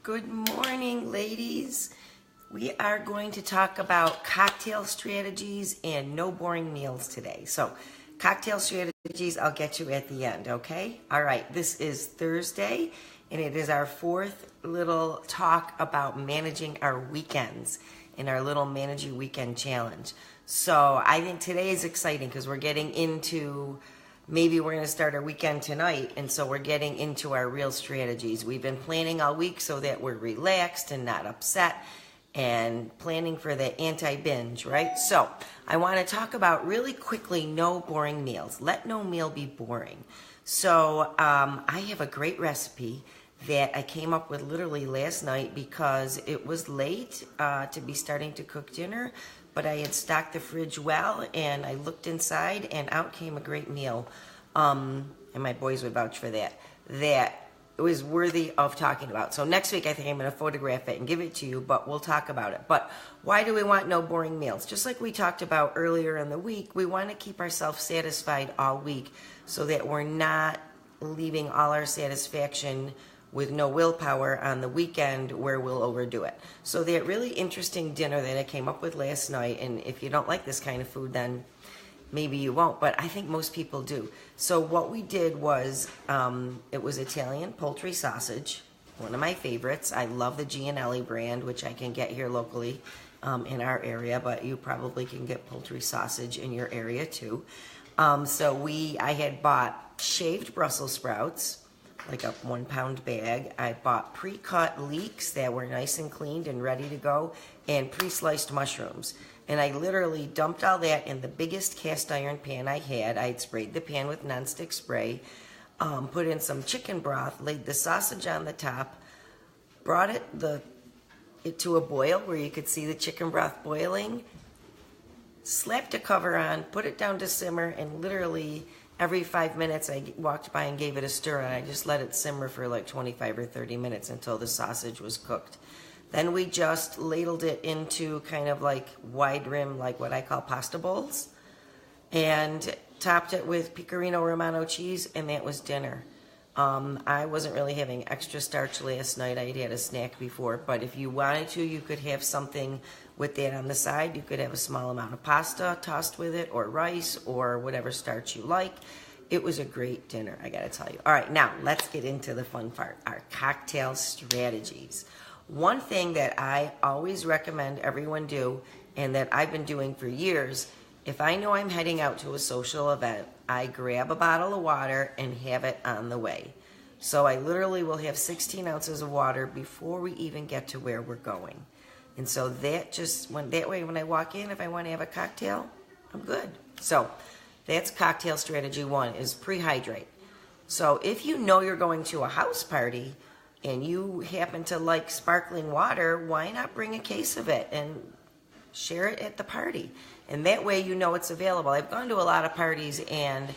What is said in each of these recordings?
Good morning, ladies. We are going to talk about cocktail strategies and no boring meals today. So, cocktail strategies, I'll get to at the end, okay? All right, this is Thursday, and it is our fourth little talk about managing our weekends in our little Manage Your Weekend challenge. So, I think today is exciting because we're getting into maybe we're going to start our weekend tonight, and so we're getting into our real strategies. We've been planning all week so that we're relaxed and not upset and planning for the anti-binge, right? So I want to talk about really quickly no boring meals. Let no meal be boring. So I have a great recipe that I came up with literally last night because it was late to be starting to cook dinner, but I had stocked the fridge well, and I looked inside, and out came a great meal. And my boys would vouch for that. That it was worthy of talking about. So next week, I think I'm going to photograph it and give it to you, but we'll talk about it. But why do we want no boring meals? Just like we talked about earlier in the week, we want to keep ourselves satisfied all week so that we're not leaving all our satisfaction with no willpower on the weekend where we'll overdo it. So that really interesting dinner that I came up with last night, and if you don't like this kind of food, then maybe you won't, but I think most people do. So what we did was, it was Italian poultry sausage, one of my favorites. I love the Gianelli brand, which I can get here locally in our area, but you probably can get poultry sausage in your area too. I had bought shaved Brussels sprouts, like a 1 pound bag. I bought pre-cut leeks that were nice and cleaned and ready to go, and pre-sliced mushrooms. And I literally dumped all that in the biggest cast iron pan I had. I had sprayed the pan with nonstick spray, put in some chicken broth, laid the sausage on the top, brought it to a boil where you could see the chicken broth boiling, slapped a cover on, put it down to simmer, and literally every 5 minutes I walked by and gave it a stir, and I just let it simmer for like 25 or 30 minutes until the sausage was cooked. Then we just ladled it into kind of like wide rim, like what I call pasta bowls, and topped it with Pecorino Romano cheese, and that was dinner. I wasn't really having extra starch last night. I had a snack before, but if you wanted to, you could have something with that on the side. You could have a small amount of pasta tossed with it, or rice, or whatever starch you like. It was a great dinner, I gotta tell you. All right, now let's get into the fun part, our cocktail strategies. One thing that I always recommend everyone do, and that I've been doing for years, if I know I'm heading out to a social event, I grab a bottle of water and have it on the way. So I literally will have 16 ounces of water before we even get to where we're going. And so that way when I walk in, if I want to have a cocktail, I'm good. So that's cocktail strategy one, is pre-hydrate. So if you know you're going to a house party and you happen to like sparkling water, why not bring a case of it and share it at the party? And that way you know it's available. I've gone to a lot of parties, and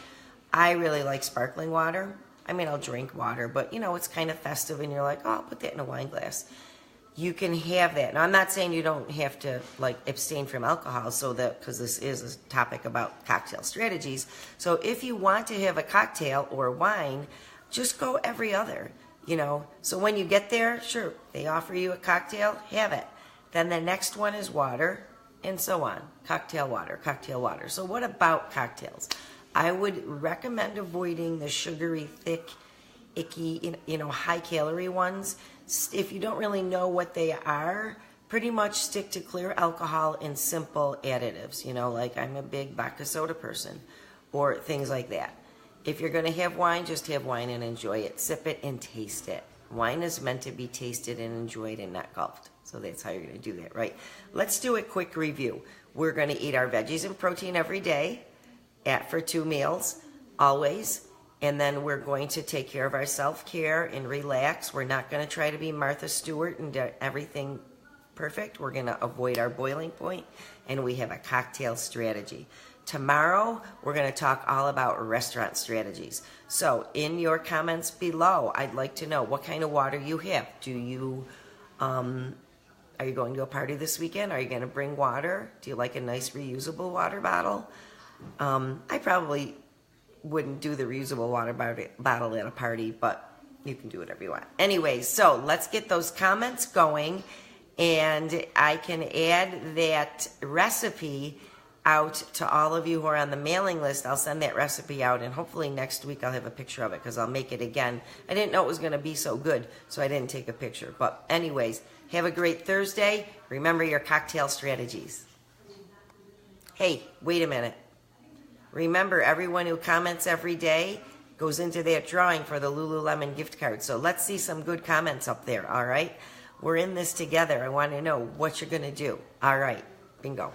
I really like sparkling water. I mean, I'll drink water, but it's kind of festive, and you're like, oh, I'll put that in a wine glass. You can have that. Now, I'm not saying you don't have to abstain from alcohol, because this is a topic about cocktail strategies. So if you want to have a cocktail or wine, just go every other. So when you get there, sure, they offer you a cocktail, have it. Then the next one is water, and so on. Cocktail water, cocktail water. So what about cocktails? I would recommend avoiding the sugary, thick, icky, high-calorie ones. If you don't really know what they are, pretty much stick to clear alcohol and simple additives. Like I'm a big vodka soda person, or things like that. If you're going to have wine, just have wine and enjoy it. Sip it and taste it. Wine is meant to be tasted and enjoyed and not gulped. So that's how you're going to do that, right? Let's do a quick review. We're going to eat our veggies and protein every day for 2 meals, always. And then we're going to take care of our self-care and relax. We're not going to try to be Martha Stewart and do everything perfect. We're going to avoid our boiling point, and we have a cocktail strategy. Tomorrow, we're going to talk all about restaurant strategies. So in your comments below, I'd like to know what kind of water you have. Are you going to a party this weekend? Are you going to bring water? Do you like a nice reusable water bottle? I probably wouldn't do the reusable water bottle at a party, but You can do whatever you want. Anyways, so let's get those comments going, and I can add that recipe out to all of you who are on the mailing list. I'll send that recipe out, and hopefully next week I'll have a picture of it because I'll make it again. I didn't know it was going to be so good, so I didn't take a picture. But anyways, have a great Thursday. Remember your cocktail strategies. Hey, wait a minute. Remember, everyone who comments every day goes into that drawing for the Lululemon gift card. So let's see some good comments up there, all right? We're in this together. I want to know what you're going to do. All right, bingo.